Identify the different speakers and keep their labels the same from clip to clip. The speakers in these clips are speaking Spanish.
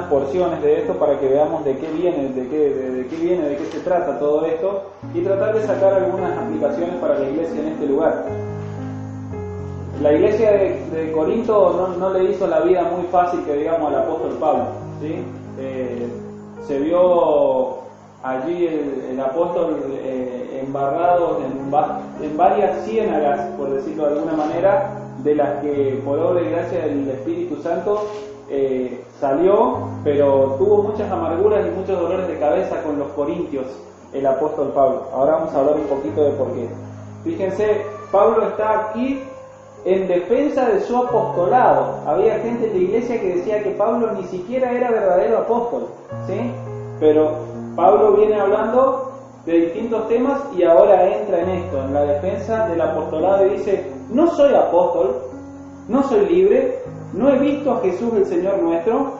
Speaker 1: porciones de esto para que veamos de qué viene, de qué se trata todo esto y tratar de sacar algunas aplicaciones para la iglesia en este lugar. La iglesia de Corinto no le hizo la vida muy fácil, que digamos, al apóstol Pablo, ¿sí? Se vio allí el apóstol embarrado en varias ciénagas, por decirlo de alguna manera, de las que por obra y gracia del Espíritu Santo salió, pero tuvo muchas amarguras y muchos dolores de cabeza con los corintios, el apóstol Pablo. Ahora vamos a hablar un poquito de por qué. Fíjense, Pablo está aquí en defensa de su apostolado. Había gente en la iglesia que decía que Pablo ni siquiera era verdadero apóstol, ¿sí? Pero Pablo viene hablando de distintos temas y ahora entra en esto, en la defensa del apostolado, y dice: no soy apóstol, no soy libre, no he visto a Jesús el Señor nuestro,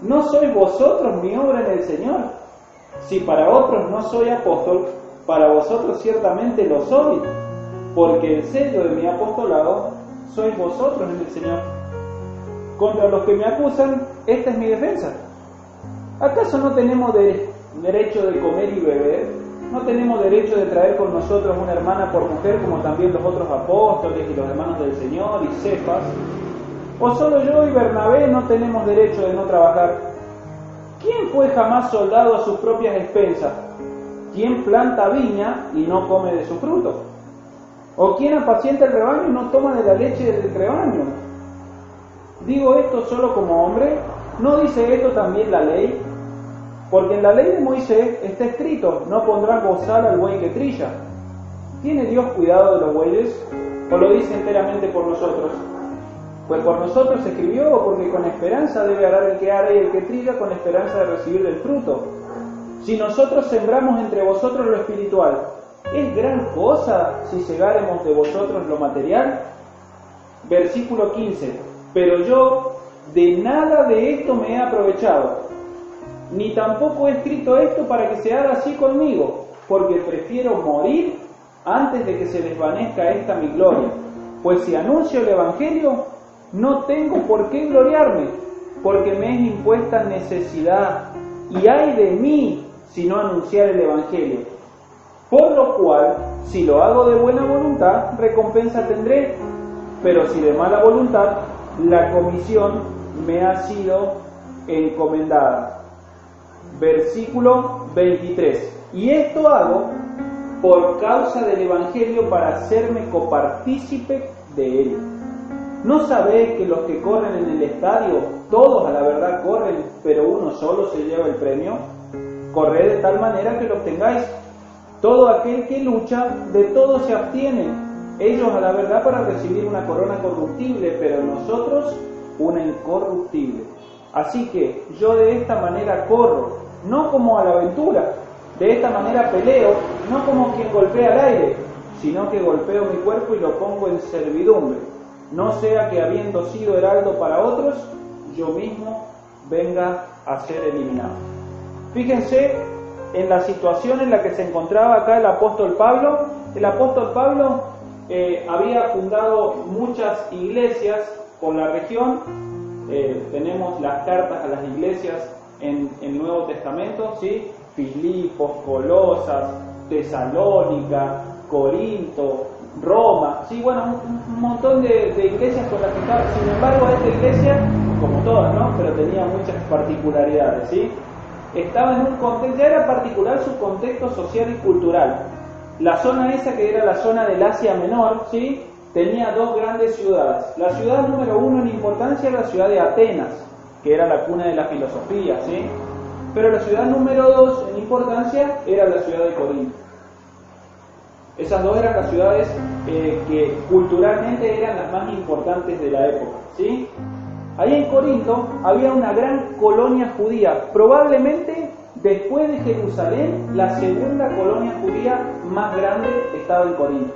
Speaker 1: no sois vosotros mi obra en el Señor. Si para otros no soy apóstol, para vosotros ciertamente lo soy, porque el sello de mi apostolado sois vosotros en el Señor. Contra los que me acusan, esta es mi defensa. ¿Acaso no tenemos derecho de comer y beber? ¿No tenemos derecho de traer con nosotros una hermana por mujer, como también los otros apóstoles y los hermanos del Señor y Cefas? ¿O solo yo y Bernabé no tenemos derecho de no trabajar? ¿Quién fue jamás soldado a sus propias expensas? ¿Quién planta viña y no come de su fruto? ¿O quién apacienta el rebaño y no toma de la leche del rebaño? ¿Digo esto solo como hombre? ¿No dice esto también la ley? Porque en la ley de Moisés está escrito: no pondrás bozal al buey que trilla. ¿Tiene Dios cuidado de los bueyes? ¿O lo dice enteramente por nosotros? Pues por nosotros se escribió, porque con esperanza debe arar el que ara y el que trilla con esperanza de recibir del fruto. Si nosotros sembramos entre vosotros lo espiritual, ¿es gran cosa si segáremos de vosotros lo material? Versículo 15. Pero yo de nada de esto me he aprovechado, ni tampoco he escrito esto para que se haga así conmigo, porque prefiero morir antes de que se desvanezca esta mi gloria. Pues si anuncio el Evangelio, no tengo por qué gloriarme, porque me es impuesta necesidad, y ay de mí si no anunciar el Evangelio. Por lo cual, si lo hago de buena voluntad, recompensa tendré, pero si de mala voluntad, la comisión me ha sido encomendada. Versículo 23. Y esto hago por causa del Evangelio, para hacerme copartícipe de él. ¿No sabéis que los que corren en el estadio, todos a la verdad corren, pero uno solo se lleva el premio? Corred de tal manera que lo obtengáis. Todo aquel que lucha, de todo se abstiene. Ellos a la verdad para recibir una corona corruptible, pero nosotros una incorruptible. Así que yo de esta manera corro, no como a la aventura. De esta manera peleo, no como quien golpea al aire, sino que golpeo mi cuerpo y lo pongo en servidumbre. No sea que, habiendo sido heraldo para otros, yo mismo venga a ser eliminado. Fíjense en la situación en la que se encontraba acá el apóstol Pablo. El apóstol Pablo había fundado muchas iglesias por la región. Tenemos las cartas a las iglesias en el Nuevo Testamento, ¿sí? Filipos, Colosas, Tesalónica, Corinto, Roma, sí, bueno, un montón de iglesias con las que estaba. Sin embargo, esta iglesia, como todas, ¿no?, pero tenía muchas particularidades, ¿sí? Estaba en un contexto, ya era particular su contexto social y cultural. La zona esa, que era la zona del Asia Menor, ¿sí?, tenía dos grandes ciudades. La ciudad número uno en importancia era la ciudad de Atenas, que era la cuna de la filosofía, ¿sí? Pero la ciudad número dos en importancia era la ciudad de Corinto. Esas dos eran las ciudades que culturalmente eran las más importantes de la época, ¿sí? Ahí en Corinto había una gran colonia judía, probablemente después de Jerusalén, la segunda colonia judía más grande estaba en Corinto.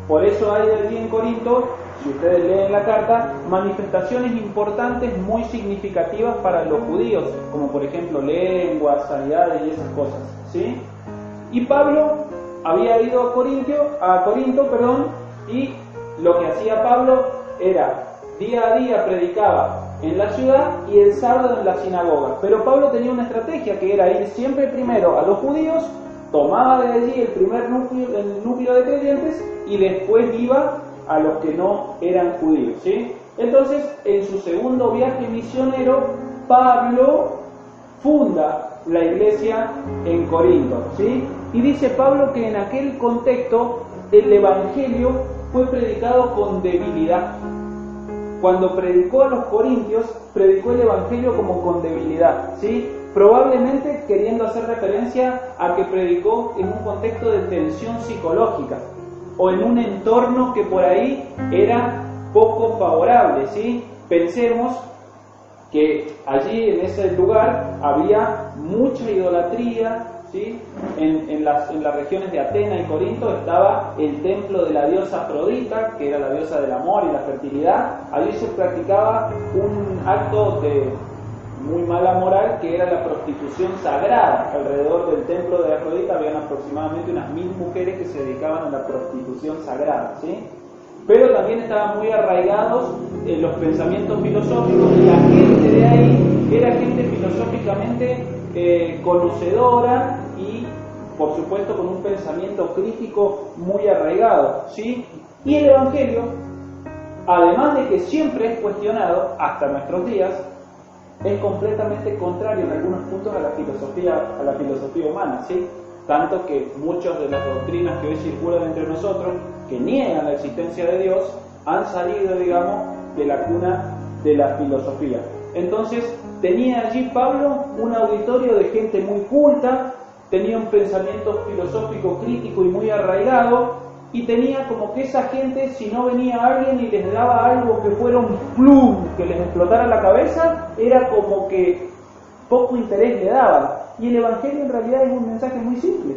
Speaker 1: Por eso hay allí en Corinto, si ustedes leen la carta, manifestaciones importantes muy significativas para los judíos, como por ejemplo lenguas, sanidades y esas cosas, ¿sí? Y Pablo había ido a Corinto, y lo que hacía Pablo era, día a día predicaba en la ciudad y el sábado en la sinagoga. Pero Pablo tenía una estrategia que era ir siempre primero a los judíos, tomaba de allí el núcleo de creyentes y después iba a los que no eran judíos, ¿sí? Entonces, en su segundo viaje misionero, Pablo funda la iglesia en Corinto, ¿sí? Y dice Pablo que en aquel contexto el evangelio fue predicado con debilidad. Cuando predicó a los corintios, predicó el evangelio como con debilidad, ¿sí? Probablemente queriendo hacer referencia a que predicó en un contexto de tensión psicológica o en un entorno que por ahí era poco favorable, ¿sí? Pensemos que allí en ese lugar había mucha idolatría, ¿sí? En las regiones de Atenas y Corinto estaba el templo de la diosa Afrodita, que era la diosa del amor y la fertilidad. Allí se practicaba un acto de muy mala moral, que era la prostitución sagrada. Alrededor del templo de Afrodita habían aproximadamente unas 1000 mujeres que se dedicaban a la prostitución sagrada, ¿sí? Pero también estaban muy arraigados en los pensamientos filosóficos, y la gente de ahí era gente filosóficamente conocedora y, por supuesto, con un pensamiento crítico muy arraigado, ¿sí? Y el Evangelio, además de que siempre es cuestionado hasta nuestros días, es completamente contrario en algunos puntos a la filosofía humana, ¿sí? Tanto que muchas de las doctrinas que hoy circulan entre nosotros, que niegan la existencia de Dios, han salido, digamos, de la cuna de la filosofía. Entonces, tenía allí Pablo un auditorio de gente muy culta, tenía un pensamiento filosófico crítico y muy arraigado, y tenía como que esa gente, si no venía alguien y les daba algo que fuera un plum, que les explotara la cabeza, era como que poco interés le daban. Y el Evangelio en realidad es un mensaje muy simple,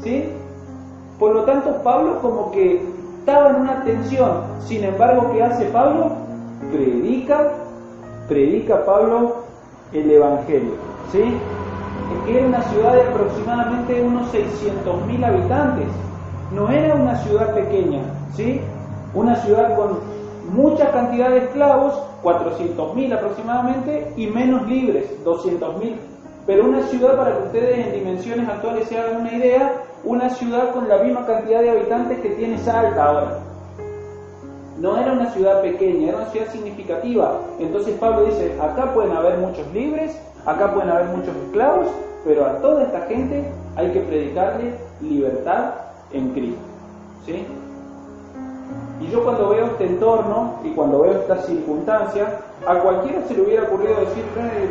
Speaker 1: ¿sí? Por lo tanto, Pablo como que estaba en una tensión. Sin embargo, ¿qué hace Pablo? Predica Pablo el Evangelio, ¿sí? Es que era una ciudad de aproximadamente unos 600.000 habitantes. No era una ciudad pequeña, ¿sí? Una ciudad con mucha cantidad de esclavos, 400.000 aproximadamente, y menos libres, 200.000. Pero una ciudad, para que ustedes en dimensiones actuales se hagan una idea, una ciudad con la misma cantidad de habitantes que tiene Salta ahora. No era una ciudad pequeña, era una ciudad significativa. Entonces Pablo dice, acá pueden haber muchos libres, acá pueden haber muchos esclavos, pero a toda esta gente hay que predicarle libertad en Cristo, ¿sí? Y yo cuando veo este entorno y cuando veo estas circunstancias, a cualquiera se le hubiera ocurrido decir,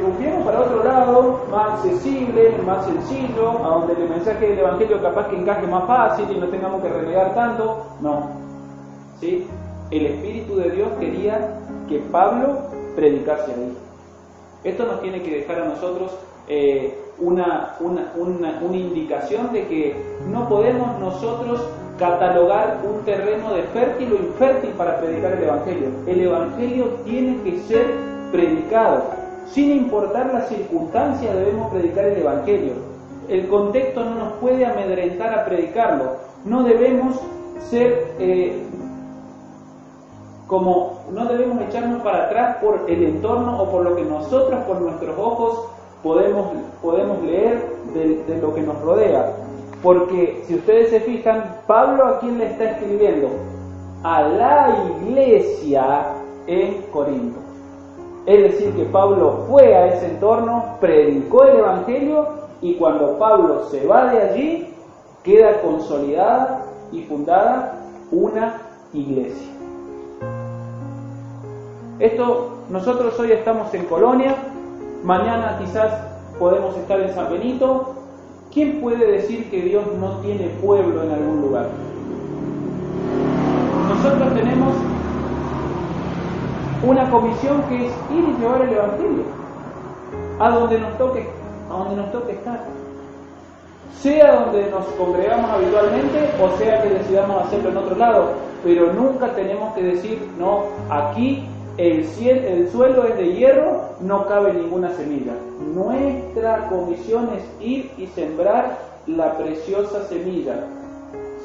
Speaker 1: rompieron para otro lado, más accesible, más sencillo, a donde el mensaje del Evangelio capaz que encaje más fácil y no tengamos que renegar tanto. No, ¿sí? El Espíritu de Dios quería que Pablo predicase ahí. Esto nos tiene que dejar a nosotros una indicación de que no podemos nosotros catalogar un terreno de fértil o infértil para predicar el Evangelio. El Evangelio tiene que ser predicado. Sin importar las circunstancias debemos predicar el Evangelio. El contexto no nos puede amedrentar a predicarlo. No debemos ser no debemos echarnos para atrás por el entorno o por lo que nosotros con nuestros ojos podemos leer de lo que nos rodea. Porque si ustedes se fijan, Pablo ¿a quién le está escribiendo? A la iglesia en Corinto. Es decir, que Pablo fue a ese entorno, predicó el Evangelio, y cuando Pablo se va de allí, queda consolidada y fundada una iglesia. Nosotros hoy estamos en Colonia, mañana quizás podemos estar en San Benito. ¿Quién puede decir que Dios no tiene pueblo en algún lugar? Nosotros tenemos una comisión que es ir y llevar el Evangelio a donde nos toque estar. Sea donde nos congregamos habitualmente o sea que decidamos hacerlo en otro lado, pero nunca tenemos que decir, no, aquí el suelo es de hierro, no cabe ninguna semilla. Nuestra comisión es ir y sembrar la preciosa semilla.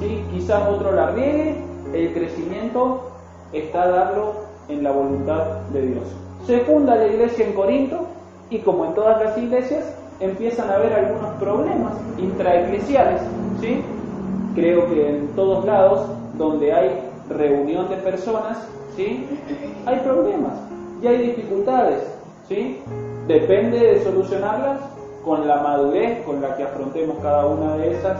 Speaker 1: ¿Sí? Quizás otro la riegue, el crecimiento está darlo en la voluntad de Dios. Se funda la iglesia en Corinto y, como en todas las iglesias, empiezan a haber algunos problemas intraeclesiales, ¿sí? Creo que en todos lados donde hay reunión de personas, ¿sí?, hay problemas y hay dificultades, ¿sí? Depende de solucionarlas con la madurez con la que afrontemos cada una de esas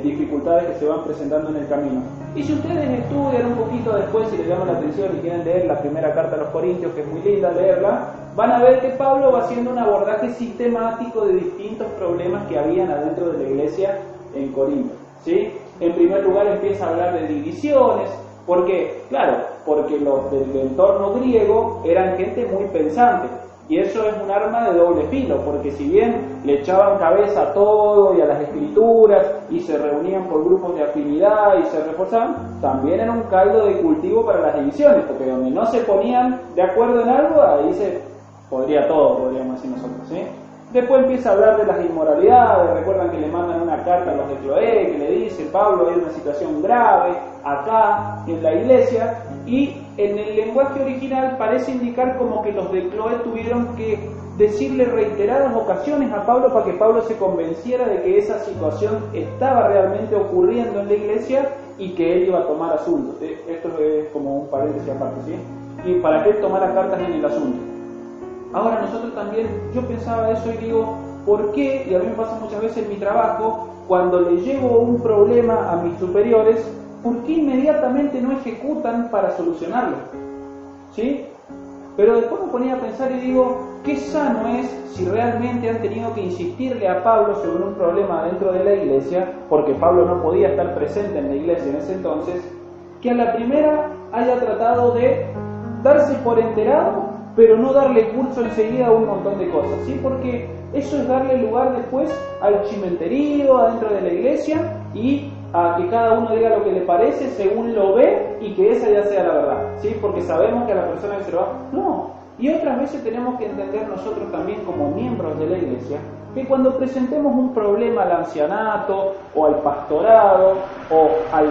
Speaker 1: dificultades que se van presentando en el camino. Y si ustedes estudian un poquito después, si les llama la atención y quieren leer la primera carta a los Corintios, que es muy linda leerla, van a ver que Pablo va haciendo un abordaje sistemático de distintos problemas que habían adentro de la iglesia en Corinto, ¿sí? En primer lugar empieza a hablar de divisiones. ¿Por qué? Claro, porque los del entorno griego eran gente muy pensante. Y eso es un arma de doble filo, porque si bien le echaban cabeza a todo y a las escrituras y se reunían por grupos de afinidad y se reforzaban, también era un caldo de cultivo para las divisiones, porque donde no se ponían de acuerdo en algo, ahí se podría todo, podríamos decir nosotros, ¿sí? Después empieza a hablar de las inmoralidades. Recuerdan que le mandan una carta a los de Cloé que le dice: Pablo, hay una situación grave acá en la iglesia, y en el lenguaje original parece indicar como que los de Cloé tuvieron que decirle reiteradas ocasiones a Pablo para que Pablo se convenciera de que esa situación estaba realmente ocurriendo en la iglesia y que él iba a tomar asunto. Esto es como un paréntesis aparte, ¿sí? Y para que él tomara cartas en el asunto. Ahora nosotros también, yo pensaba eso y digo, ¿por qué? Y a mí me pasa muchas veces en mi trabajo, cuando le llevo un problema a mis superiores, ¿por qué inmediatamente no ejecutan para solucionarlo? ¿Sí? Pero después me ponía a pensar y digo, qué sano es si realmente han tenido que insistirle a Pablo sobre un problema dentro de la iglesia, porque Pablo no podía estar presente en la iglesia en ese entonces, que a la primera haya tratado de darse por enterado, pero no darle curso enseguida a un montón de cosas, ¿sí? Porque eso es darle lugar después al chimenterío adentro de la iglesia y a que cada uno diga lo que le parece según lo ve y que esa ya sea la verdad, ¿sí? Porque sabemos que a la persona que se lo va... No. Y otras veces tenemos que entender nosotros también como miembros de la iglesia que cuando presentemos un problema al ancianato o al pastorado o al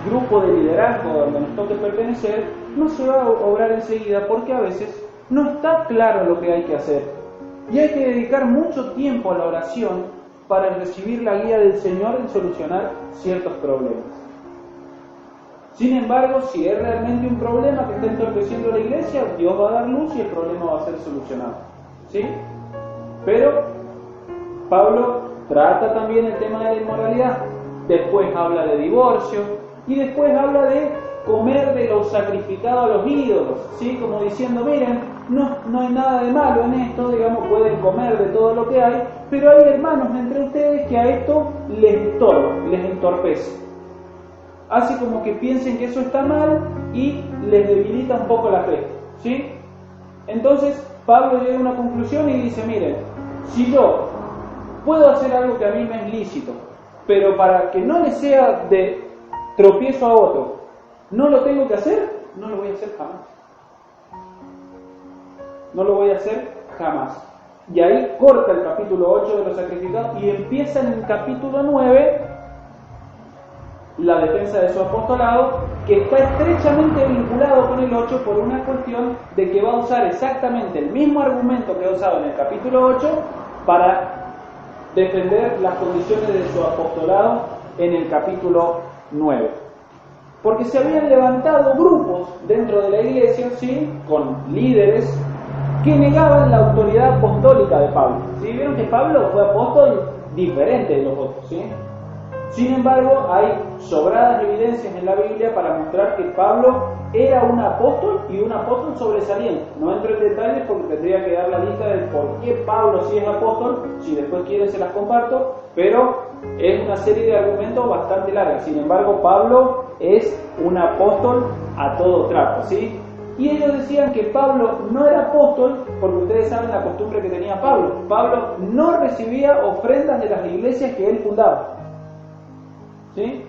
Speaker 1: grupo de liderazgo donde nos toque pertenecer, no se va a obrar enseguida, porque a veces no está claro lo que hay que hacer y hay que dedicar mucho tiempo a la oración para recibir la guía del Señor en solucionar ciertos problemas. Sin embargo, si es realmente un problema que está entorpeciendo la iglesia, Dios va a dar luz y el problema va a ser solucionado, ¿sí? Pero Pablo trata también el tema de la inmoralidad, después habla de divorcio y después habla de comer de lo sacrificado a los ídolos, ¿sí? Como diciendo, miren, no hay nada de malo en esto, digamos, pueden comer de todo lo que hay, pero hay hermanos entre ustedes que a esto les estorba, les entorpece. Hace como que piensen que eso está mal y les debilita un poco la fe, ¿sí? Entonces Pablo llega a una conclusión y dice, miren, si yo puedo hacer algo que a mí me es lícito, pero para que no le sea de tropiezo a otro, no lo tengo que hacer, no lo voy a hacer jamás. No lo voy a hacer jamás. Y ahí corta el capítulo 8 de los sacrificados y empieza en el capítulo 9 la defensa de su apostolado, que está estrechamente vinculado con el 8 por una cuestión de que va a usar exactamente el mismo argumento que ha usado en el capítulo 8 para defender las condiciones de su apostolado en el capítulo 9. Porque se habían levantado grupos dentro de la iglesia, ¿sí?, con líderes que negaban la autoridad apostólica de Pablo. ¿Sí? Vieron que Pablo fue apóstol diferente de los otros, ¿sí? Sin embargo, hay sobradas evidencias en la Biblia para mostrar que Pablo era un apóstol y un apóstol sobresaliente. No entro en detalles porque tendría que dar la lista de por qué Pablo sí es apóstol, si después quieren se las comparto, pero es una serie de argumentos bastante larga. Sin embargo, Pablo es un apóstol a todo trapo, ¿sí? Y ellos decían que Pablo no era apóstol porque ustedes saben la costumbre que tenía Pablo. Pablo no recibía ofrendas de las iglesias que él fundaba, ¿sí?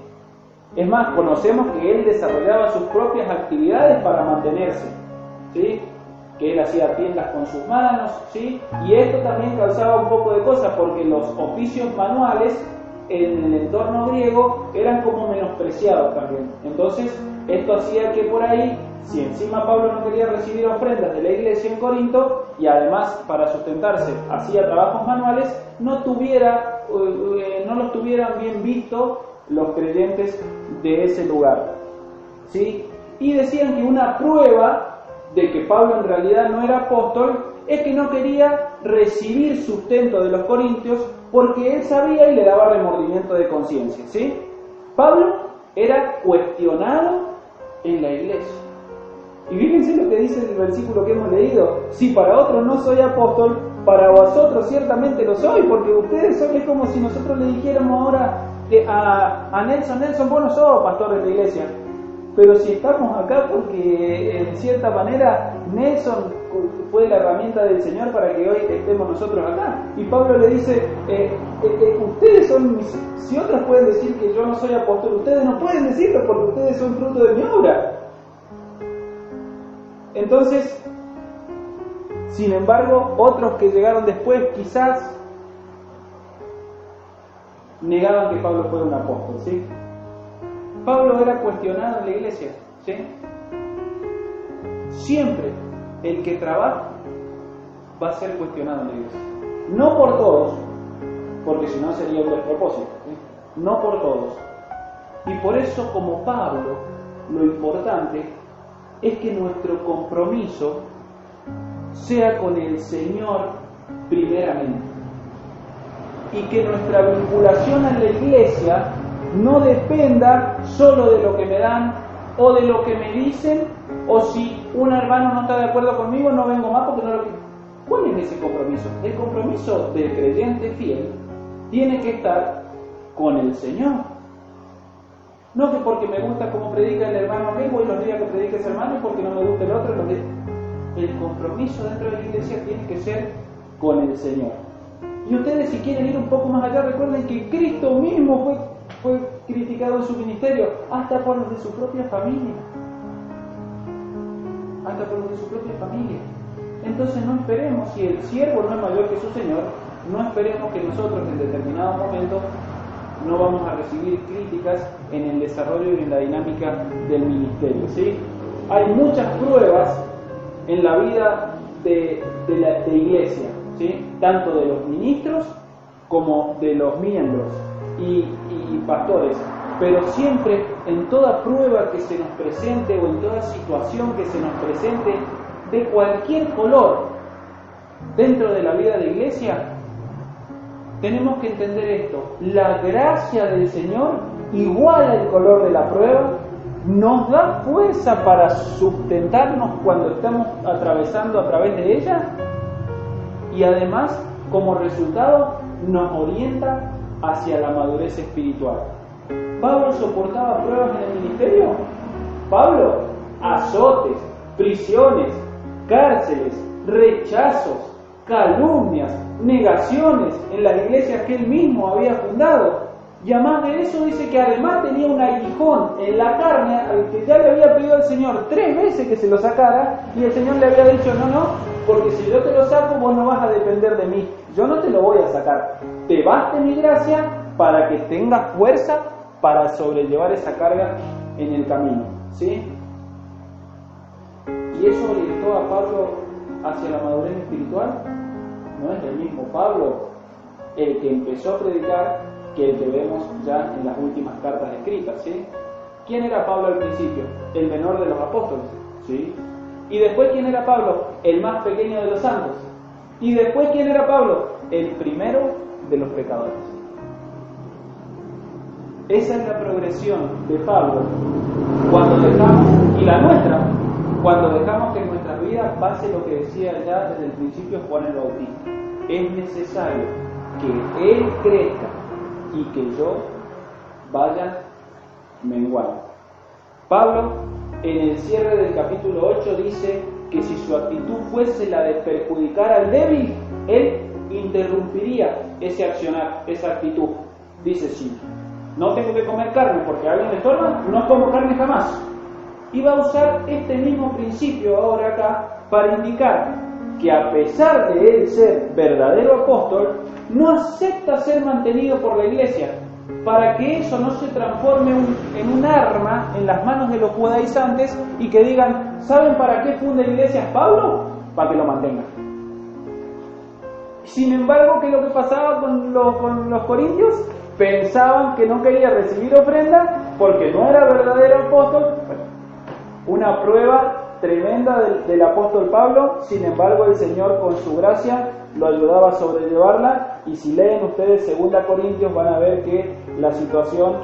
Speaker 1: Es más, conocemos que él desarrollaba sus propias actividades para mantenerse, ¿sí? Que él hacía tiendas con sus manos, ¿sí? Y esto también causaba un poco de cosas porque los oficios manuales en el entorno griego eran como menospreciados también. Entonces Esto hacía que por ahí, si encima Pablo no quería recibir ofrendas de la iglesia en Corinto, y además para sustentarse hacía trabajos manuales, no los tuvieran bien visto los creyentes de ese lugar, ¿sí? Y decían que una prueba de que Pablo en realidad no era apóstol es que no quería recibir sustento de los corintios porque él sabía y le daba remordimiento de conciencia, ¿sí? Pablo era cuestionado en la iglesia. Y fíjense lo que dice el versículo que hemos leído: si para otros no soy apóstol, para vosotros ciertamente lo soy, porque ustedes son, es como si nosotros le dijéramos ahora a Nelson, vos no sos pastor de la iglesia, pero si estamos acá porque en cierta manera Nelson fue la herramienta del Señor para que hoy estemos nosotros acá. Y Pablo le dice, ustedes son mis, si otros pueden decir que yo no soy apóstol, ustedes no pueden decirlo porque ustedes son fruto de mi obra. Entonces, sin embargo, otros que llegaron después quizás negaban que Pablo fuera un apóstol, ¿sí? Pablo era cuestionado en la iglesia, ¿sí? Siempre el que trabaja va a ser cuestionado en la iglesia. No por todos, porque si no sería un despropósito, ¿sí? No por todos. Y por eso, como Pablo, lo importante es que nuestro compromiso sea con el Señor primeramente. Y que nuestra vinculación a la iglesia no dependa solo de lo que me dan o de lo que me dicen, o si un hermano no está de acuerdo conmigo, no vengo más porque no lo quiero. ¿Cuál es ese compromiso? El compromiso del creyente fiel tiene que estar con el Señor. No que porque me gusta cómo predica el hermano vengo y los días que predica ese hermano, y porque no me gusta el otro, el compromiso dentro de la iglesia tiene que ser con el Señor. Y ustedes, si quieren ir un poco más allá, recuerden que Cristo mismo fue criticado en su ministerio, hasta por los de su propia familia. Hasta por los de su propia familia. Entonces no esperemos, si el siervo no es mayor que su Señor, no esperemos que nosotros en determinado momento no vamos a recibir críticas en el desarrollo y en la dinámica del ministerio, ¿sí? Hay muchas pruebas en la vida de la iglesia, ¿sí? Tanto de los ministros como de los miembros y pastores, pero siempre en toda prueba que se nos presente o en toda situación que se nos presente de cualquier color dentro de la vida de iglesia, tenemos que entender esto: la gracia del Señor, igual al color de la prueba, nos da fuerza para sustentarnos cuando estamos atravesando a través de ella, y además, como resultado, nos orienta hacia la madurez espiritual. ¿Pablo soportaba pruebas en el ministerio? Pablo, azotes, prisiones, cárceles, rechazos, calumnias, negaciones en las iglesias que él mismo había fundado. Y además de eso dice que además tenía un aguijón en la carne al que ya le había pedido al Señor 3 veces que se lo sacara, y el Señor le había dicho: no, porque si yo te lo saco vos no vas a depender de mí, yo no te lo voy a sacar, te baste mi gracia para que tengas fuerza para sobrellevar esa carga en el camino, ¿sí? Y eso orientó a Pablo hacia la madurez espiritual. No es el mismo Pablo el que empezó a predicar que el que vemos ya en las últimas cartas escritas, ¿sí? ¿Quién era Pablo al principio? El menor de los apóstoles, ¿sí? Y después, ¿quién era Pablo? El más pequeño de los santos. Y después, ¿quién era Pablo? El primero de los pecadores. Esa es la progresión de Pablo cuando dejamos, y la nuestra, cuando dejamos que en nuestras vidas pase lo que decía ya desde el principio Juan el Bautista. Es necesario que Él crezca y que yo vaya menguando. Pablo, en el cierre del capítulo 8, dice que si su actitud fuese la de perjudicar al débil, él interrumpiría ese accionar, esa actitud. Dice: sí, no tengo que comer carne porque a alguien le estorba, no como carne jamás. Y va a usar este mismo principio ahora acá para indicar que a pesar de él ser verdadero apóstol, no acepta ser mantenido por la iglesia, para que eso no se transforme en un arma en las manos de los judaizantes y que digan, ¿saben para qué funda iglesias Pablo? Para que lo mantengan. Sin embargo, ¿qué es lo que pasaba con los corintios? Pensaban que no quería recibir ofrenda porque no era verdadero apóstol. Una prueba tremenda del apóstol Pablo. Sin embargo, el Señor con su gracia lo ayudaba a sobrellevarla, y si leen ustedes 2 Corintios van a ver que la situación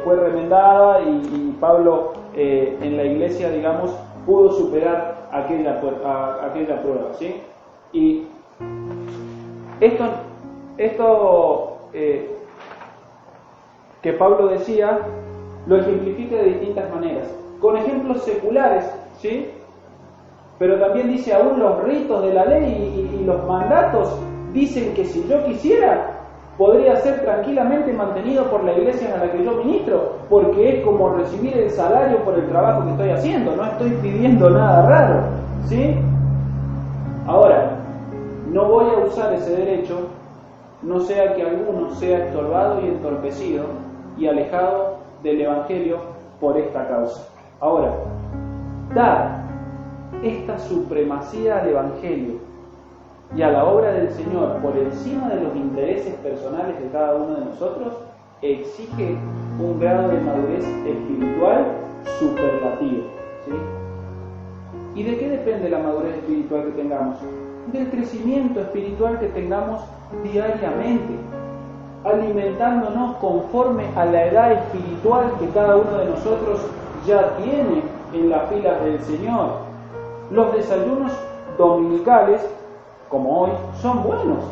Speaker 1: fue remendada y Pablo en la iglesia, digamos, pudo superar aquella prueba, ¿sí? Y esto que Pablo decía lo ejemplifica de distintas maneras, con ejemplos seculares, ¿sí? Pero también dice, aún los ritos de la ley y los mandatos dicen que si yo quisiera, podría ser tranquilamente mantenido por la iglesia a la que yo ministro, porque es como recibir el salario por el trabajo que estoy haciendo, no estoy pidiendo nada raro, ¿sí? Ahora, no voy a usar ese derecho, no sea que alguno sea estorbado y entorpecido y alejado del Evangelio por esta causa. Ahora, dar esta supremacía al Evangelio y a la obra del Señor por encima de los intereses personales de cada uno de nosotros exige un grado de madurez espiritual superlativo, ¿sí? ¿Y de qué depende la madurez espiritual que tengamos? Del crecimiento espiritual que tengamos diariamente, alimentándonos conforme a la edad espiritual que cada uno de nosotros ya tiene en las filas del Señor. Los desayunos dominicales, como hoy, son buenos,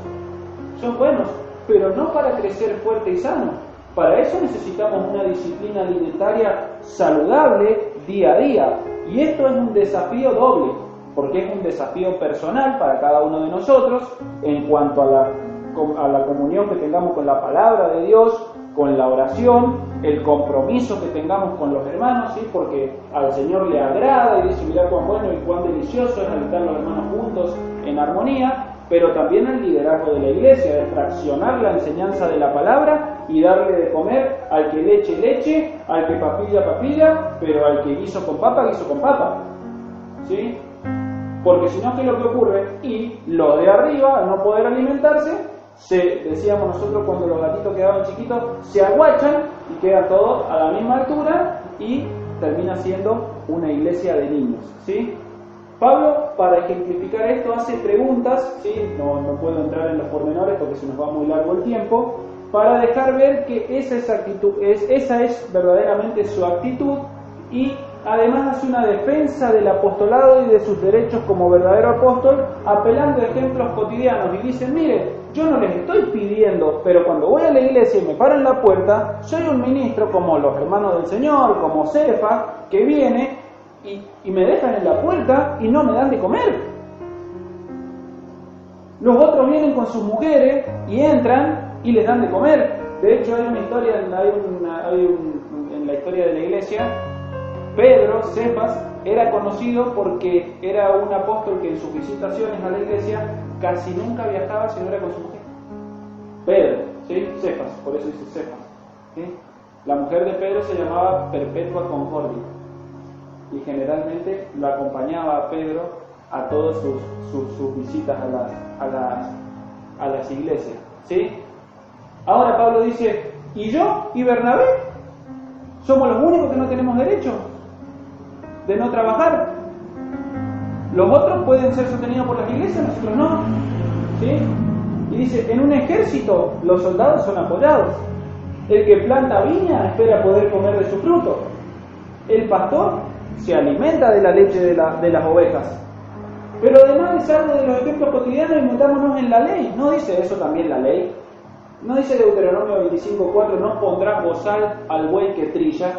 Speaker 1: pero no para crecer fuerte y sano. Para eso necesitamos una disciplina alimentaria saludable día a día. Y esto es un desafío doble, porque es un desafío personal para cada uno de nosotros en cuanto a la comunión que tengamos con la palabra de Dios, con la oración, el compromiso que tengamos con los hermanos, ¿sí? Porque al Señor le agrada y dice, mirá cuán bueno y cuán delicioso es habitar los hermanos juntos en armonía, pero también el liderazgo de la iglesia, de fraccionar la enseñanza de la palabra y darle de comer al que leche, al que papilla, pero al que guiso con papa, ¿sí? Porque si no, ¿qué es lo que ocurre? Y lo de arriba, al no poder alimentarse, decíamos nosotros cuando los gatitos quedaban chiquitos, se aguachan y queda todo a la misma altura y termina siendo una iglesia de niños, ¿sí? Pablo, para ejemplificar esto, hace preguntas, ¿sí? No puedo entrar en los pormenores porque se nos va muy largo el tiempo, para dejar ver que esa es verdaderamente su actitud, y además hace una defensa del apostolado y de sus derechos como verdadero apóstol, apelando a ejemplos cotidianos, y dicen, mire, yo no les estoy pidiendo, pero cuando voy a la iglesia y me paro en la puerta, soy un ministro como los hermanos del Señor, como Cefa, que viene y me dejan en la puerta y no me dan de comer. Los otros vienen con sus mujeres y entran y les dan de comer. De hecho, hay una historia, en la historia de la iglesia, Pedro, Cefas, era conocido porque era un apóstol que en sus visitaciones a la iglesia casi nunca viajaba si no era con su mujer. Pedro, ¿sí? Cefas, por eso dice Cefas, ¿sí? La mujer de Pedro se llamaba Perpetua Concordia y generalmente lo acompañaba a Pedro a todas sus visitas a las iglesias, ¿sí? Ahora Pablo dice, ¿y yo y Bernabé? ¿Somos los únicos que no tenemos derecho de no trabajar? Los otros pueden ser sostenidos por las iglesias, nosotros no, ¿sí? Y dice, en un ejército los soldados son apoyados. El que planta viña espera poder comer de su fruto. El pastor se alimenta de la leche de las ovejas. Pero además es algo de los ejemplos cotidianos y metámonos en la ley. ¿No dice eso también la ley? ¿No dice Deuteronomio 25:4, no pondrás bozal al buey que trilla?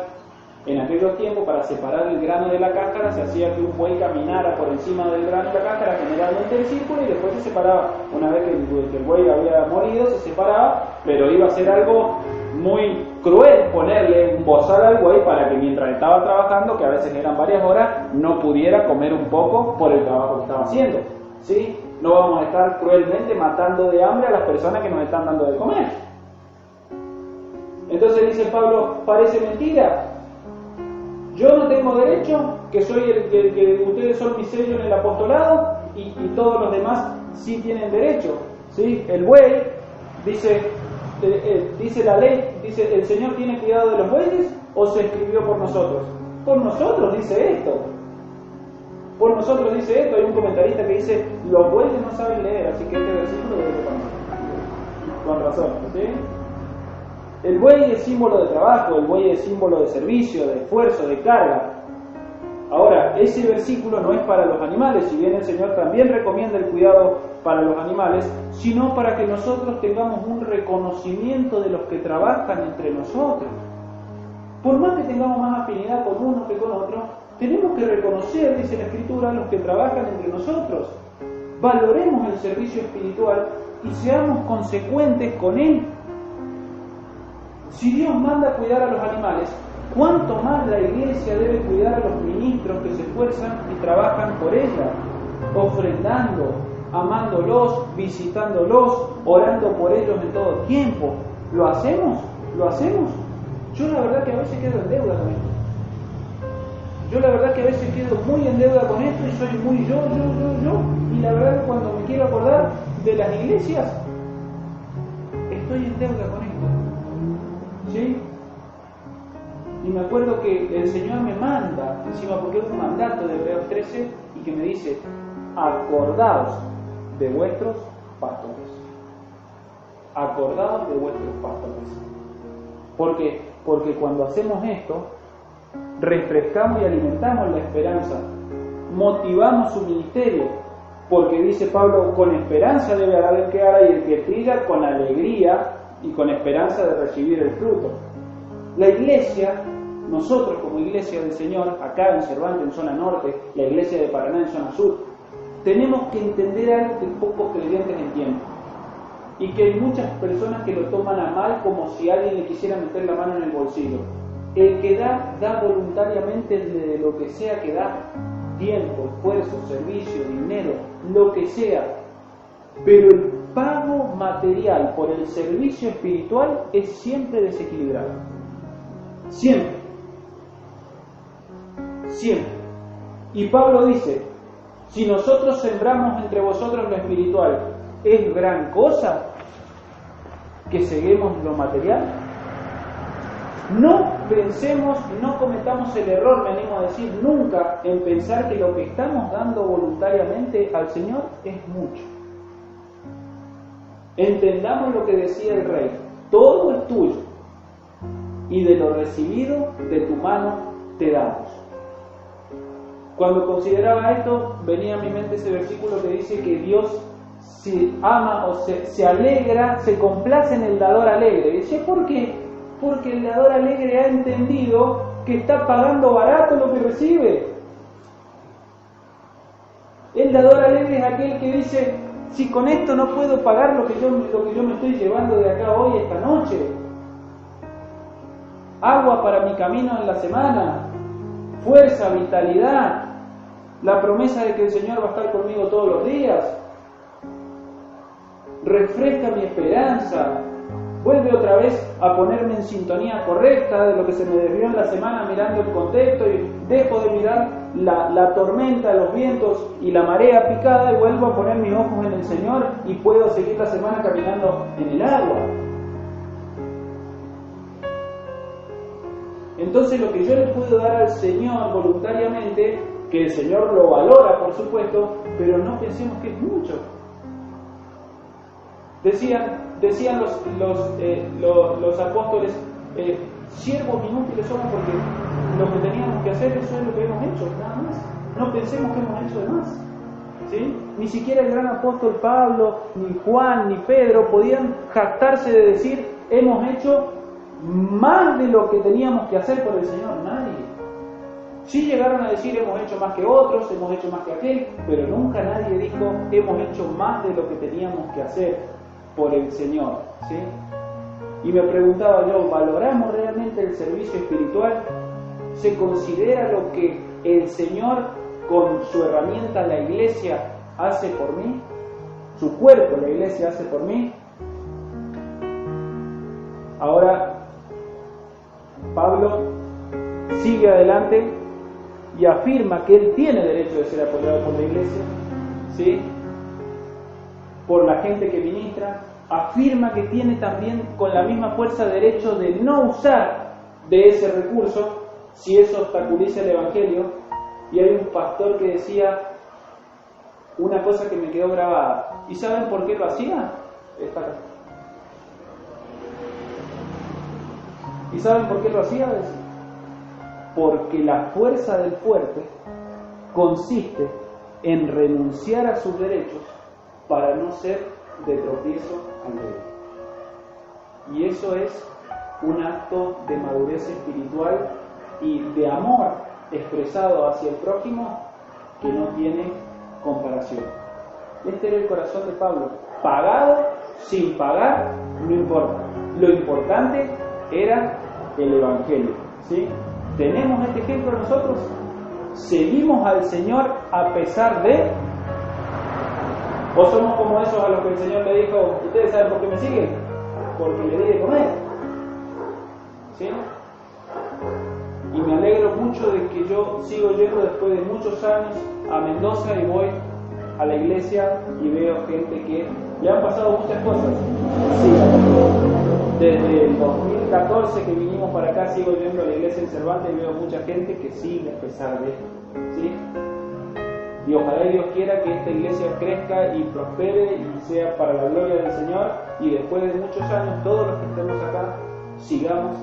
Speaker 1: En aquellos tiempos, para separar el grano de la cáscara, se hacía que un buey caminara por encima del grano de la cáscara, generalmente en círculo, y después se separaba. Una vez que el buey había morido, se separaba, pero iba a ser algo muy cruel ponerle un bozal al buey para que mientras estaba trabajando, que a veces eran varias horas, no pudiera comer un poco por el trabajo que estaba haciendo, ¿sí? No vamos a estar cruelmente matando de hambre a las personas que nos están dando de comer. Entonces dice Pablo, parece mentira. Yo no tengo derecho, que soy que ustedes son mi sello en el apostolado, y todos los demás sí tienen derecho. ¿Sí? El buey, dice la ley, dice, ¿el Señor tiene cuidado de los bueyes o se escribió por nosotros? Por nosotros dice esto. Por nosotros dice esto. Hay un comentarista que dice, los bueyes no saben leer, así que este versículo debe ser con razón. ¿Sí? El buey es símbolo de trabajo, el buey es símbolo de servicio, de esfuerzo, de carga. Ahora, ese versículo no es para los animales, si bien el Señor también recomienda el cuidado para los animales, sino para que nosotros tengamos un reconocimiento de los que trabajan entre nosotros. Por más que tengamos más afinidad con uno que con otro, tenemos que reconocer, dice la Escritura, a los que trabajan entre nosotros. Valoremos el servicio espiritual y seamos consecuentes con él. Si Dios manda a cuidar a los animales, ¿cuánto más la Iglesia debe cuidar a los ministros que se esfuerzan y trabajan por ella? Ofrendando, amándolos, visitándolos, orando por ellos en todo tiempo. ¿Lo hacemos? ¿Lo hacemos? Yo la verdad que a veces quedo en deuda con esto. Yo la verdad que a veces quedo muy en deuda con esto y soy muy yo. Y la verdad que cuando me quiero acordar de las iglesias, estoy en deuda con esto. ¿Sí? Y me acuerdo que el Señor me manda, encima porque es un mandato de Hebreos 13, y que me dice, acordaos de vuestros pastores. Acordaos de vuestros pastores. Porque cuando hacemos esto, refrescamos y alimentamos la esperanza, motivamos su ministerio, porque dice Pablo, con esperanza debe arar el que ara y el que triga con alegría y con esperanza de recibir el fruto. La iglesia, nosotros como iglesia del Señor, acá en Cervantes, en zona norte, la iglesia de Paraná en zona sur, tenemos que entender algo que pocos creyentes entienden, y que hay muchas personas que lo toman a mal como si alguien le quisiera meter la mano en el bolsillo. El que da voluntariamente de lo que sea que da, tiempo, esfuerzo, servicio, dinero, lo que sea, pero el pago material por el servicio espiritual es siempre desequilibrado. Siempre. Siempre. Y Pablo dice, si nosotros sembramos entre vosotros lo espiritual, ¿es gran cosa que ceguemos lo material? No pensemos, no cometamos el error, me animo a decir, nunca en pensar que lo que estamos dando voluntariamente al Señor es mucho. Entendamos lo que decía el rey, todo es tuyo, y de lo recibido de tu mano te damos. Cuando consideraba esto, venía a mi mente ese versículo que dice que Dios se ama o se alegra, se complace en el dador alegre. Y dice, ¿por qué? Porque el dador alegre ha entendido que está pagando barato lo que recibe. El dador alegre es aquel que dice, si con esto no puedo pagar lo que yo me estoy llevando de acá hoy, esta noche, agua para mi camino en la semana, fuerza, vitalidad, la promesa de que el Señor va a estar conmigo todos los días, refresca mi esperanza, vuelve otra vez a ponerme en sintonía correcta de lo que se me desvió en la semana mirando el contexto y dejo de mirar la tormenta, los vientos y la marea picada y vuelvo a poner mis ojos en el Señor y puedo seguir la semana caminando en el agua. Entonces lo que yo le puedo dar al Señor voluntariamente, que el Señor lo valora por supuesto, pero no pensemos que es mucho. Decían los apóstoles, siervos inútiles somos porque lo que teníamos que hacer, eso es lo que hemos hecho, nada más. No pensemos que hemos hecho de más. ¿Sí? Ni siquiera el gran apóstol Pablo, ni Juan, ni Pedro podían jactarse de decir, hemos hecho más de lo que teníamos que hacer por el Señor. Nadie. Sí llegaron a decir, hemos hecho más que otros, hemos hecho más que aquel, pero nunca nadie dijo, hemos hecho más de lo que teníamos que hacer por el Señor, ¿sí? Y me preguntaba yo, ¿valoramos realmente el servicio espiritual? ¿Se considera lo que el Señor con su herramienta, la iglesia, hace por mí? ¿Su cuerpo, la iglesia, hace por mí? Ahora, sigue adelante y afirma que él tiene derecho de ser apoyado por la iglesia, ¿sí? Por la gente que ministra, afirma que tiene también con la misma fuerza derecho de no usar de ese recurso si eso obstaculiza el Evangelio. Y hay un pastor que decía una cosa que me quedó grabada. ¿Y saben por qué lo hacía? Está acá. ¿Y saben por qué lo hacía? Porque la fuerza del fuerte consiste en renunciar a sus derechos para no ser de tropiezo al débil. Y eso es un acto de madurez espiritual y de amor expresado hacia el prójimo que no tiene comparación. Este era el corazón de Pablo. Pagado, sin pagar, no importa. Lo importante era el Evangelio, ¿sí? ¿Tenemos este ejemplo nosotros? ¿Seguimos al Señor a pesar de? ¿O somos como esos a los que el Señor le dijo, ustedes saben por qué me siguen? Porque le di de comer, ¿sí? Y me alegro mucho de que yo sigo yendo después de muchos años a Mendoza y voy a la iglesia y veo gente que le han pasado muchas cosas. Sí. Desde el 2014 que vinimos para acá sigo yendo a la iglesia en Cervantes y veo mucha gente que sigue a pesar de esto, ¿sí? Y ojalá Dios quiera que esta iglesia crezca y prospere y sea para la gloria del Señor, y después de muchos años todos los que estemos acá sigamos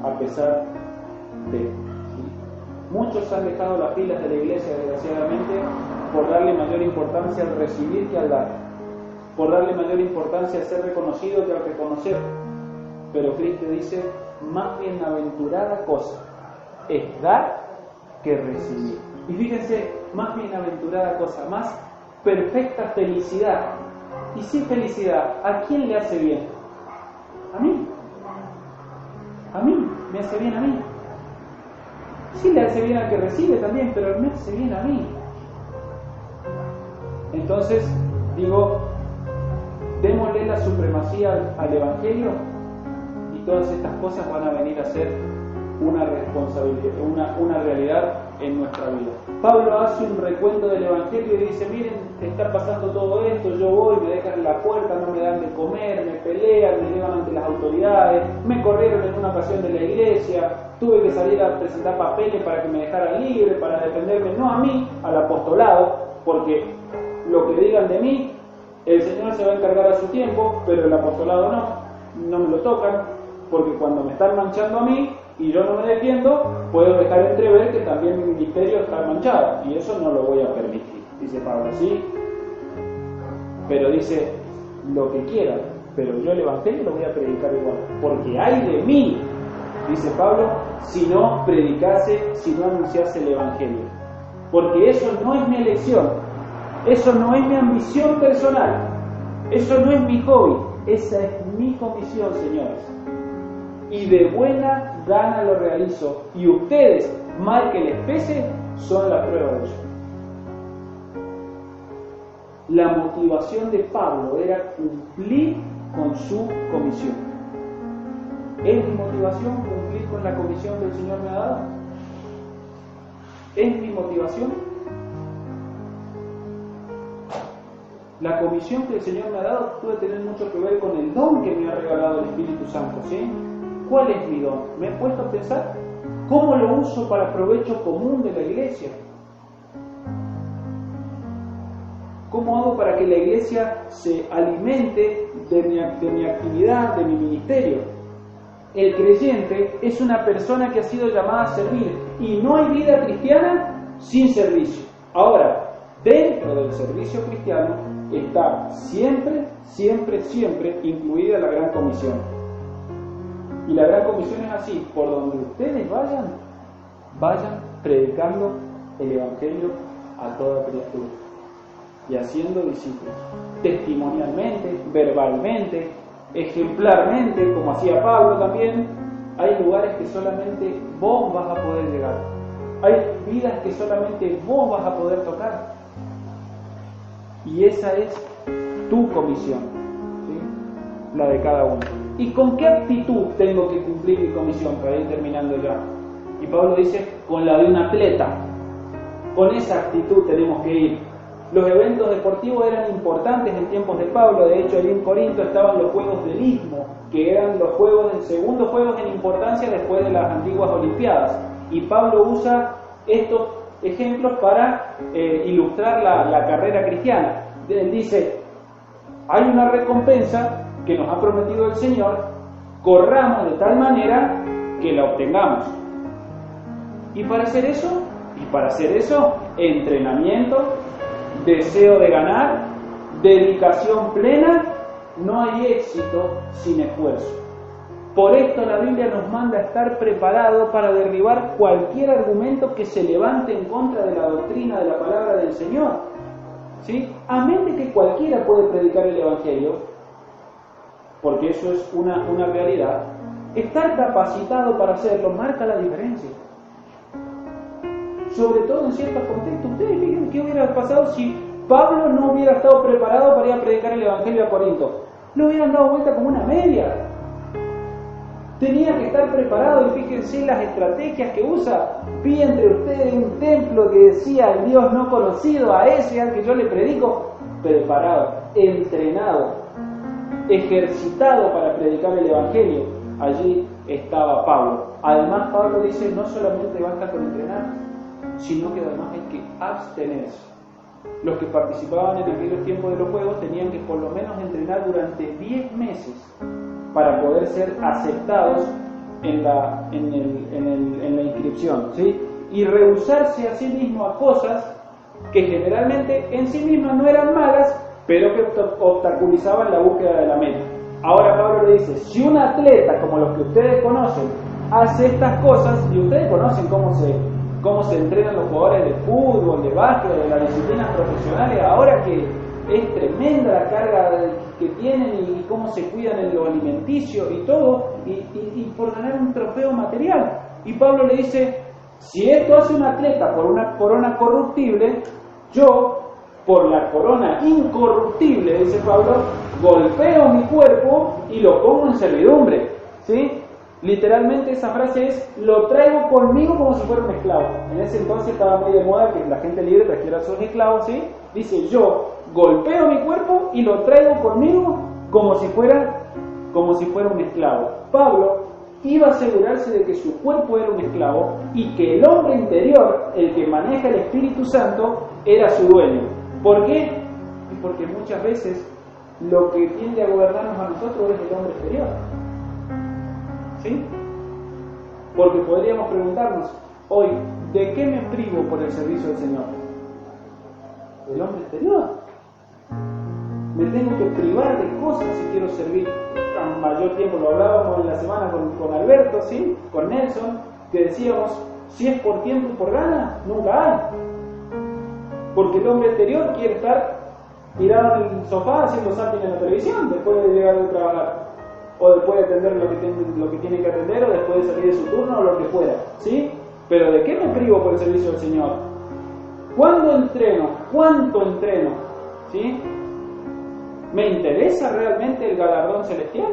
Speaker 1: a pesar de esto, ¿sí? Muchos han dejado las filas de la iglesia desgraciadamente por darle mayor importancia al recibir que al dar, por darle mayor importancia al ser reconocido que al reconocer. Pero Cristo dice, más bienaventurada cosa es dar que recibir. Y fíjense, más bienaventurada cosa, más perfecta felicidad. Y si felicidad, ¿a quién le hace bien? A mí. A mí, me hace bien a mí. Sí le hace bien al que recibe también, pero me hace bien a mí. Entonces, digo, démosle la supremacía al Evangelio y todas estas cosas van a venir a ser una responsabilidad, una realidad en nuestra vida. Pablo hace un recuento del Evangelio y dice, miren, está pasando todo esto, yo voy, me dejan en la puerta, no me dan de comer, me pelean, me llevan ante las autoridades, me corrieron en una ocasión de la iglesia, tuve que salir a presentar papeles para que me dejaran libre, para defenderme, no a mí, al apostolado, porque lo que digan de mí, el Señor se va a encargar a su tiempo, pero el apostolado no me lo tocan, porque cuando me están manchando a mí y yo no me defiendo, puedo dejar entrever que también mi ministerio está manchado, y eso no lo voy a permitir, dice Pablo, ¿sí? Pero dice, lo que quieran, pero yo el Evangelio lo voy a predicar igual, porque hay de mí, dice Pablo, si no predicase, si no anunciase el Evangelio, porque eso no es mi elección, eso no es mi ambición personal, eso no es mi hobby, esa es mi comisión, señores. Y de buena gana lo realizo. Y ustedes, mal que les pese, son la prueba de ello. La motivación de Pablo era cumplir con su comisión. ¿Es mi motivación cumplir con la comisión que el Señor me ha dado? ¿Es mi motivación? La comisión que el Señor me ha dado puede tener mucho que ver con el don que me ha regalado el Espíritu Santo, ¿sí? ¿Cuál es mi don? ¿Me he puesto a pensar? ¿Cómo lo uso para provecho común de la iglesia? ¿Cómo hago para que la iglesia se alimente de mi actividad, de mi ministerio? El creyente es una persona que ha sido llamada a servir y no hay vida cristiana sin servicio. Ahora, dentro del servicio cristiano está siempre incluida la Gran Comisión. Y la Gran Comisión es así, por donde ustedes vayan predicando el Evangelio a toda criatura y haciendo discípulos, testimonialmente, verbalmente, ejemplarmente, como hacía Pablo también. Hay lugares que solamente vos vas a poder llegar, hay vidas que solamente vos vas a poder tocar, y esa es tu comisión, ¿sí? La de cada uno. ¿Y con qué actitud tengo que cumplir mi comisión? Para ir terminando ya. Y Pablo dice, con la de un atleta. Con esa actitud tenemos que ir. Los eventos deportivos eran importantes en tiempos de Pablo. De hecho, allí en Corinto estaban los Juegos del Istmo, que eran los segundos juegos en importancia después de las antiguas Olimpiadas. Y Pablo usa estos ejemplos para ilustrar la carrera cristiana. Él dice, hay una recompensa que nos ha prometido el Señor, corramos de tal manera que la obtengamos. Y para hacer eso, entrenamiento, deseo de ganar, dedicación plena, no hay éxito sin esfuerzo. Por esto la Biblia nos manda a estar preparados para derribar cualquier argumento que se levante en contra de la doctrina de la palabra del Señor. ¿Sí? Amén de que cualquiera puede predicar el Evangelio, porque eso es una realidad. Estar capacitado para hacerlo marca la diferencia. Sobre todo en ciertos contextos. Ustedes fíjense qué hubiera pasado si Pablo no hubiera estado preparado para ir a predicar el Evangelio a Corinto. Lo hubieran dado vuelta como una media. Tenía que estar preparado, y fíjense las estrategias que usa. Vi entre ustedes un templo que decía el Dios no conocido, a ese al que yo le predico. Preparado, entrenado, ejercitado para predicar el Evangelio. Allí estaba Pablo. Además, Pablo dice, no solamente basta con entrenar, sino que además hay que abstenerse. Los que participaban en aquellos tiempos de los Juegos tenían que por lo menos entrenar durante 10 meses para poder ser aceptados en la inscripción, ¿sí? Y rehusarse a sí mismo a cosas que generalmente en sí mismas no eran malas, pero que obstaculizaban la búsqueda de la meta. Ahora Pablo le dice, si un atleta como los que ustedes conocen hace estas cosas, y ustedes conocen cómo se entrenan los jugadores de fútbol, de básquet, de las disciplinas profesionales, ahora que es tremenda la carga que tienen y cómo se cuidan en lo alimenticio y todo, y por ganar un trofeo material. Y Pablo le dice, si esto hace un atleta por una corona corruptible, yo, por la corona incorruptible, dice Pablo, golpeo mi cuerpo y lo pongo en servidumbre, ¿sí? Literalmente esa frase es, lo traigo conmigo como si fuera un esclavo. En ese entonces estaba muy de moda que la gente libre trajera a sus esclavos, ¿sí? Dice, yo golpeo mi cuerpo y lo traigo conmigo como si fuera un esclavo. Pablo iba a asegurarse de que su cuerpo era un esclavo y que el hombre interior, el que maneja el Espíritu Santo, era su dueño. ¿Por qué? Y porque muchas veces lo que tiende a gobernarnos a nosotros es el hombre exterior. ¿Sí? Porque podríamos preguntarnos hoy, ¿de qué me privo por el servicio del Señor? El hombre exterior. Me tengo que privar de cosas si quiero servir a mayor tiempo. Lo hablábamos en la semana con Alberto, ¿sí? Con Nelson, que decíamos, si es por tiempo y por ganas, nunca hay. Porque el hombre exterior quiere estar tirado en el sofá haciendo zapping en la televisión después de llegar de trabajar, o después de atender lo que tiene que atender, o después de salir de su turno, o lo que fuera, ¿sí? Pero ¿de qué me privo por el servicio del Señor? ¿Cuándo entreno? ¿Cuánto entreno? ¿Sí? ¿Me interesa realmente el galardón celestial?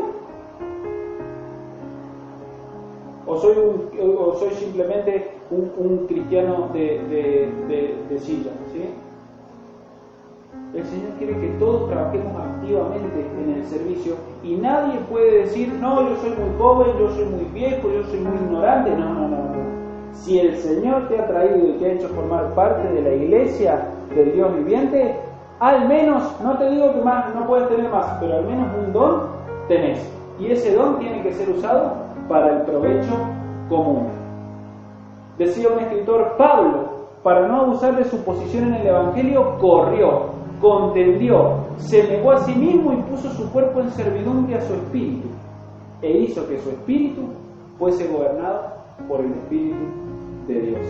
Speaker 1: ¿O soy simplemente un cristiano de silla? ¿Sí? El Señor quiere que todos trabajemos activamente en el servicio, y nadie puede decir, no, yo soy muy joven, yo soy muy viejo, yo soy muy ignorante. No. Si el Señor te ha traído y te ha hecho formar parte de la iglesia del Dios viviente, al menos, no te digo que más, no puedes tener más, pero al menos un don tenés. Y ese don tiene que ser usado para el provecho común. Decía un escritor, Pablo, para no abusar de su posición en el Evangelio, corrió, contendió, se negó a sí mismo y puso su cuerpo en servidumbre a su espíritu, e hizo que su espíritu fuese gobernado por el Espíritu de Dios.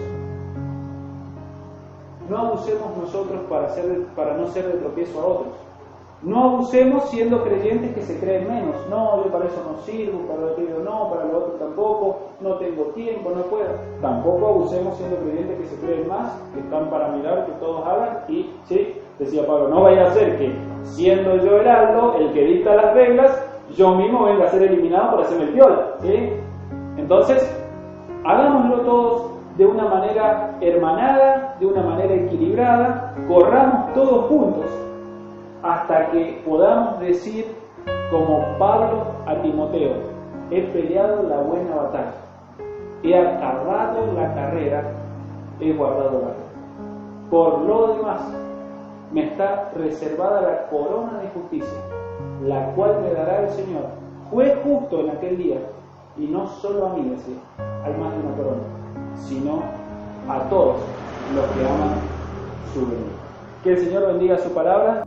Speaker 1: No abusemos nosotros para no ser de tropiezo a otros. No abusemos siendo creyentes que se creen menos. No, yo para eso no sirvo, para aquello no, para lo otro tampoco, no tengo tiempo, no puedo. Tampoco abusemos siendo creyentes que se creen más, que están para mirar que todos hagan y, sí, decía Pablo, no vaya a ser que, siendo yo el aldo, el que dicta las reglas, yo mismo venga a ser eliminado por hacerme el piola, ¿sí? Entonces, Hagámoslo todos de una manera hermanada, de una manera equilibrada, corramos todos juntos hasta que podamos decir como Pablo a Timoteo: he peleado la buena batalla, he acabado la carrera, he guardado la fe. Por lo demás, me está reservada la corona de justicia, la cual me dará el Señor, juez justo en aquel día, y no solo a mí, decía, hay más de una corona, sino a todos los que aman su venida. Que el Señor bendiga su palabra.